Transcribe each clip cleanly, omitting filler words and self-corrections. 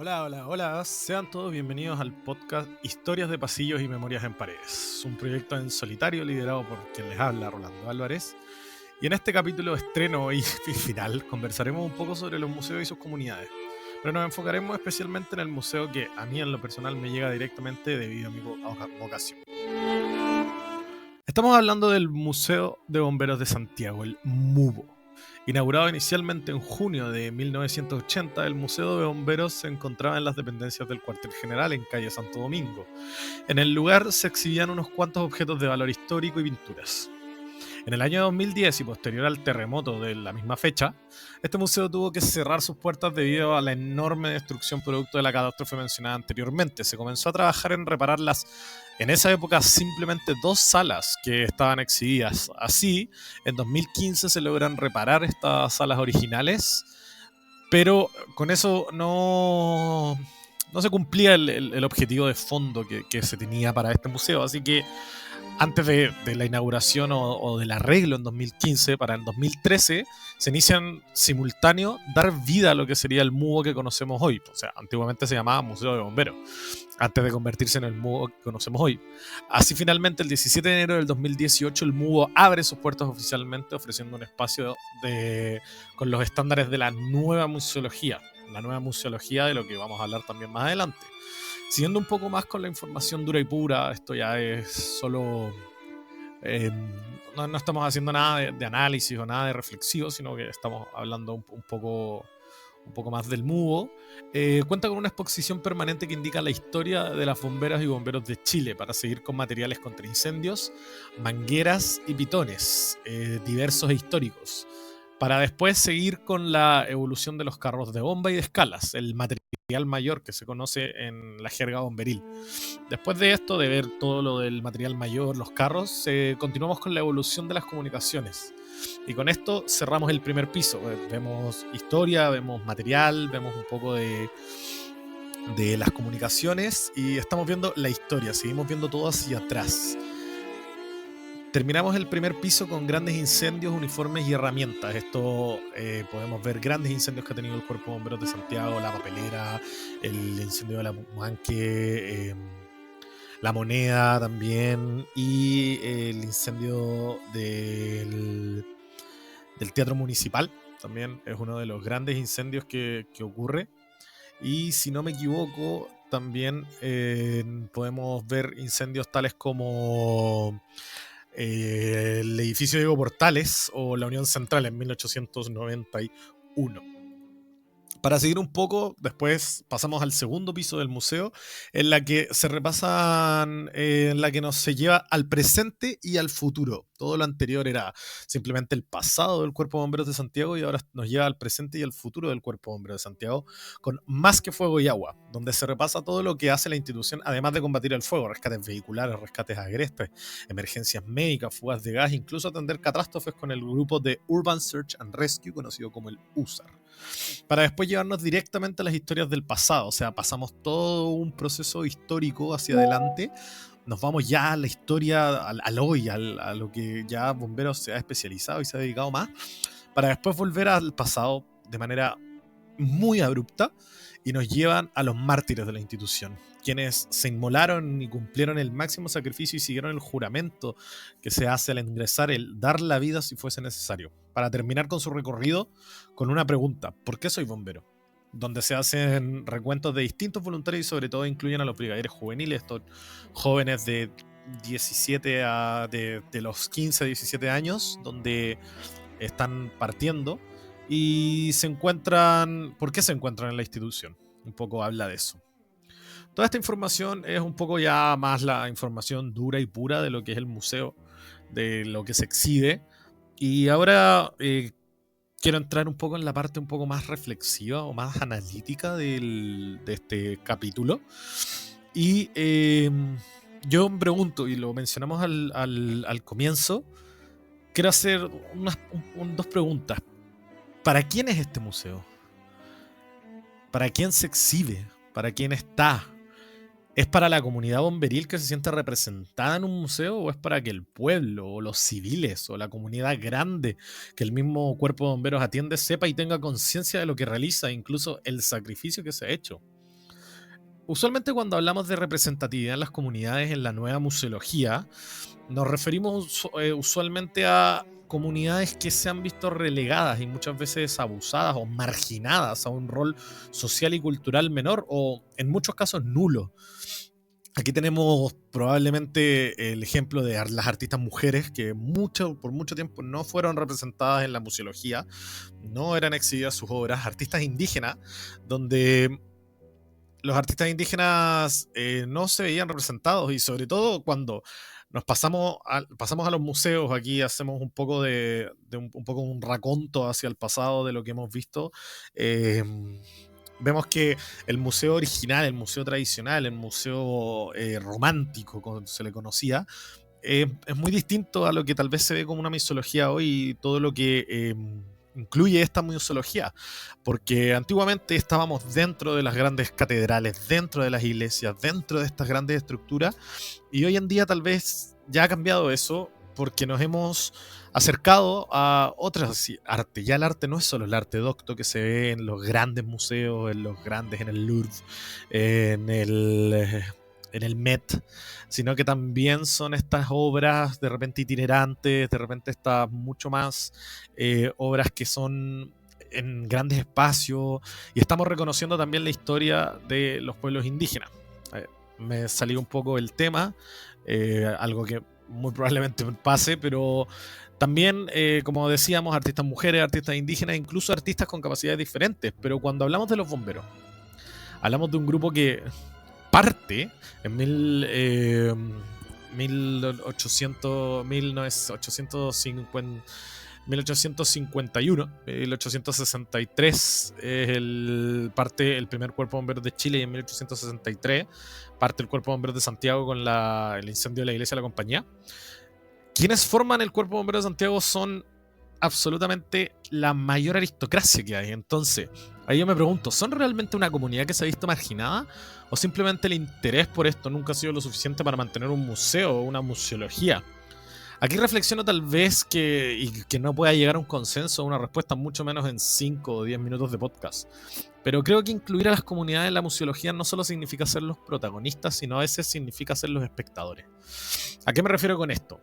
Hola, hola, hola. Sean todos bienvenidos al podcast Historias de Pasillos y Memorias en Paredes, un proyecto en solitario liderado por quien les habla, Rolando Álvarez. Y en este capítulo estreno y final conversaremos un poco sobre los museos y sus comunidades, pero nos enfocaremos especialmente en el museo que a mí en lo personal me llega directamente debido a mi vocación. Estamos hablando del Museo de Bomberos de Santiago, el MUBO. Inaugurado inicialmente en junio de 1980, el Museo de Bomberos se encontraba en las dependencias del cuartel general en calle Santo Domingo. En el lugar se exhibían unos cuantos objetos de valor histórico y pinturas. En el año 2010 y posterior al terremoto de la misma fecha, este museo tuvo que cerrar sus puertas debido a la enorme destrucción producto de la catástrofe mencionada anteriormente. Se comenzó a trabajar en reparar en esa época, simplemente dos salas que estaban exhibidas. Así, en 2015 se logran reparar estas salas originales, pero con eso no se cumplía el objetivo de fondo que se tenía para este museo. Así que antes de la inauguración o del arreglo en 2015, para el 2013 se inician simultáneo dar vida a lo que sería el MUBO que conocemos hoy. O sea, antiguamente se llamaba Museo de Bomberos, antes de convertirse en el MUBO que conocemos hoy. Así, finalmente, el 17 de enero del 2018, el MUBO abre sus puertas oficialmente, ofreciendo un espacio con los estándares de la nueva museología de lo que vamos a hablar también más adelante. Siguiendo un poco más con la información dura y pura, esto ya es solo... no estamos haciendo nada de análisis o nada de reflexivo, sino que estamos hablando un poco más del MUBO. Cuenta con una exposición permanente que indica la historia de las bomberas y bomberos de Chile, para seguir con materiales contra incendios, mangueras y pitones diversos e históricos, para después seguir con la evolución de los carros de bomba y de escalas, el material mayor que se conoce en la jerga bomberil. Después de esto, de ver todo lo del material mayor, los carros, continuamos con la evolución de las comunicaciones. Y con esto cerramos el primer piso. Vemos historia, vemos material, vemos un poco de las comunicaciones y estamos viendo la historia, seguimos viendo todo hacia atrás. Terminamos el primer piso con grandes incendios, uniformes y herramientas. Esto podemos ver grandes incendios que ha tenido el Cuerpo de Bomberos de Santiago, la papelera, el incendio de la Pumanque, la Moneda también, y el incendio del Teatro Municipal. También es uno de los grandes incendios que ocurre. Y si no me equivoco, también podemos ver incendios tales como el edificio Diego Portales o la Unión Central en 1891. Para seguir un poco, después pasamos al segundo piso del museo, en la que se repasan, en la que se lleva al presente y al futuro. Todo lo anterior era simplemente el pasado del Cuerpo de Bomberos de Santiago, y ahora nos lleva al presente y al futuro del Cuerpo de Bomberos de Santiago, con Más que Fuego y Agua, donde se repasa todo lo que hace la institución, además de combatir el fuego: rescates vehiculares, rescates agrestes, emergencias médicas, fugas de gas, incluso atender catástrofes con el grupo de Urban Search and Rescue, conocido como el USAR, para después llevarnos directamente a las historias del pasado. O sea, pasamos todo un proceso histórico hacia adelante, nos vamos ya a la historia, al hoy, a lo que ya Bomberos se ha especializado y se ha dedicado más, para después volver al pasado de manera muy abrupta, y nos llevan a los mártires de la institución, quienes se inmolaron y cumplieron el máximo sacrificio y siguieron el juramento que se hace al ingresar, el dar la vida si fuese necesario, para terminar con su recorrido con una pregunta: ¿por qué soy bombero? Donde se hacen recuentos de distintos voluntarios y sobre todo incluyen a los brigadieres juveniles, estos jóvenes de 17 de los 15 a 17 años, donde están partiendo y se encuentran... ¿Por qué se encuentran en la institución? Un poco habla de eso. Toda esta información es un poco ya más la información dura y pura de lo que es el museo, de lo que se exhibe. Y ahora quiero entrar un poco en la parte un poco más reflexiva o más analítica de este capítulo. Y yo me pregunto, y lo mencionamos al comienzo, quiero hacer dos preguntas. ¿Para quién es este museo? ¿Para quién se exhibe? ¿Para quién está? ¿Es para la comunidad bomberil que se siente representada en un museo, o es para que el pueblo o los civiles o la comunidad grande que el mismo cuerpo de bomberos atiende sepa y tenga conciencia de lo que realiza, incluso el sacrificio que se ha hecho? Usualmente cuando hablamos de representatividad en las comunidades en la nueva museología, nos referimos usualmente a comunidades que se han visto relegadas y muchas veces abusadas o marginadas a un rol social y cultural menor o en muchos casos nulo. Aquí tenemos probablemente el ejemplo de las artistas mujeres que por mucho tiempo no fueron representadas en la museología, no eran exhibidas sus obras, artistas indígenas, donde los artistas indígenas no se veían representados y sobre todo cuando pasamos a los museos, aquí hacemos un poco un poco un raconto hacia el pasado de lo que hemos visto. eh, Vemos que el museo original, el museo tradicional, el museo romántico, como se le conocía, es muy distinto a lo que tal vez se ve como una misología hoy y todo lo que incluye esta misología. Porque antiguamente estábamos dentro de las grandes catedrales, dentro de las iglesias, dentro de estas grandes estructuras, y hoy en día tal vez ya ha cambiado eso porque nos hemos acercado a otras artes. Ya el arte no es solo el arte docto que se ve en los grandes museos, en el Louvre, en el Met, sino que también son estas obras de repente itinerantes, de repente estas mucho más obras que son en grandes espacios, y estamos reconociendo también la historia de los pueblos indígenas. Me salió un poco el tema, algo que muy probablemente pase, pero también, como decíamos, artistas mujeres, artistas indígenas, incluso artistas con capacidades diferentes. Pero cuando hablamos de los bomberos, hablamos de un grupo que parte en 1850, 1851, 1863 es parte el primer cuerpo de bomberos de Chile, y en 1863 parte el cuerpo de bomberos de Santiago con el incendio de la iglesia de la Compañía. Quienes forman el cuerpo de bomberos de Santiago son absolutamente la mayor aristocracia que hay. Entonces, ahí yo me pregunto, ¿son realmente una comunidad que se ha visto marginada? ¿O simplemente el interés por esto nunca ha sido lo suficiente para mantener un museo o una museología? Aquí reflexiono tal vez que no pueda llegar a un consenso o una respuesta, mucho menos en 5 o 10 minutos de podcast. Pero creo que incluir a las comunidades en la museología no solo significa ser los protagonistas, sino a veces significa ser los espectadores. ¿A qué me refiero con esto?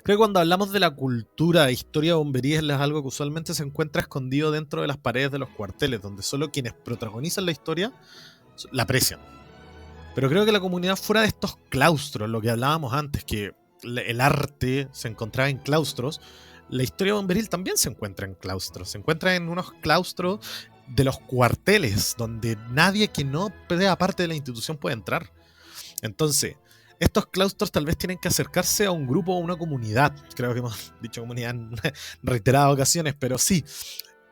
Creo que cuando hablamos de la cultura, historia de bombería, es algo que usualmente se encuentra escondido dentro de las paredes de los cuarteles, donde solo quienes protagonizan la historia la aprecian. Pero creo que la comunidad fuera de estos claustros, lo que hablábamos antes, que el arte se encontraba en claustros, la historia bomberil también se encuentra en claustros, se encuentra en unos claustros de los cuarteles, donde nadie que no sea parte de la institución puede entrar. Entonces, estos claustros tal vez tienen que acercarse a un grupo o una comunidad. Creo que hemos dicho comunidad en reiteradas ocasiones, pero sí.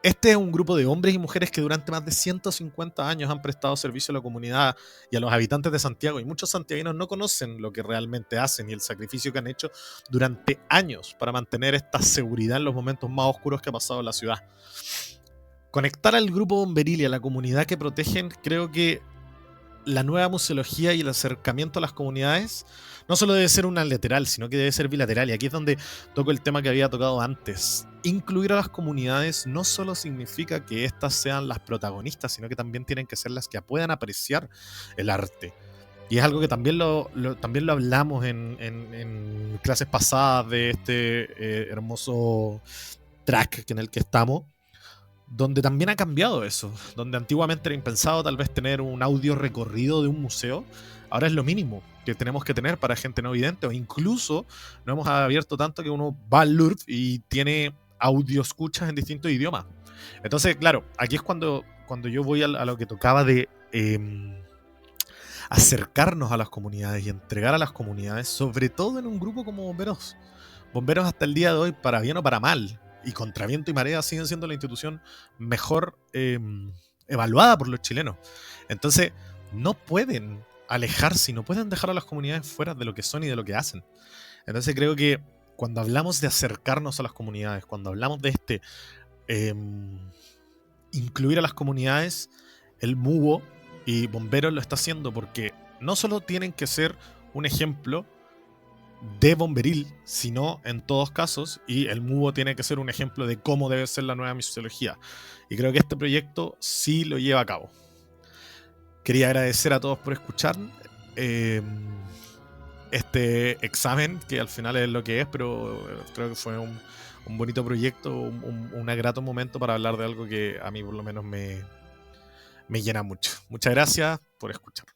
Este es un grupo de hombres y mujeres que durante más de 150 años han prestado servicio a la comunidad y a los habitantes de Santiago. Y muchos santiaguinos no conocen lo que realmente hacen y el sacrificio que han hecho durante años para mantener esta seguridad en los momentos más oscuros que ha pasado en la ciudad. Conectar al grupo bomberil y a la comunidad que protegen, creo que la nueva museología y el acercamiento a las comunidades no solo debe ser unilateral, sino que debe ser bilateral. Y aquí es donde toco el tema que había tocado antes. Incluir a las comunidades no solo significa que éstas sean las protagonistas, sino que también tienen que ser las que puedan apreciar el arte. Y es algo que también también lo hablamos en clases pasadas de este hermoso track en el que estamos, donde también ha cambiado eso, donde antiguamente era impensado tal vez tener un audio recorrido de un museo, ahora es lo mínimo que tenemos que tener para gente no vidente, o incluso no hemos abierto tanto que uno va al Louvre y tiene audio escuchas en distintos idiomas. Entonces, claro, aquí es cuando yo voy a lo que tocaba de acercarnos a las comunidades y entregar a las comunidades, sobre todo en un grupo como Bomberos. Bomberos hasta el día de hoy, para bien o para mal, y contra viento y marea, siguen siendo la institución mejor evaluada por los chilenos. Entonces, no pueden alejarse y no pueden dejar a las comunidades fuera de lo que son y de lo que hacen. Entonces creo que cuando hablamos de acercarnos a las comunidades, cuando hablamos de eh, incluir a las comunidades, el MUBO y Bomberos lo está haciendo, porque no solo tienen que ser un ejemplo de bomberil, sino en todos casos, y el MUBO tiene que ser un ejemplo de cómo debe ser la nueva misiología. Y creo que este proyecto sí lo lleva a cabo. Quería agradecer a todos por escuchar eh, este examen, que al final es lo que es, pero creo que fue un bonito proyecto, un grato momento para hablar de algo que a mí por lo menos me llena mucho. Muchas gracias por escuchar.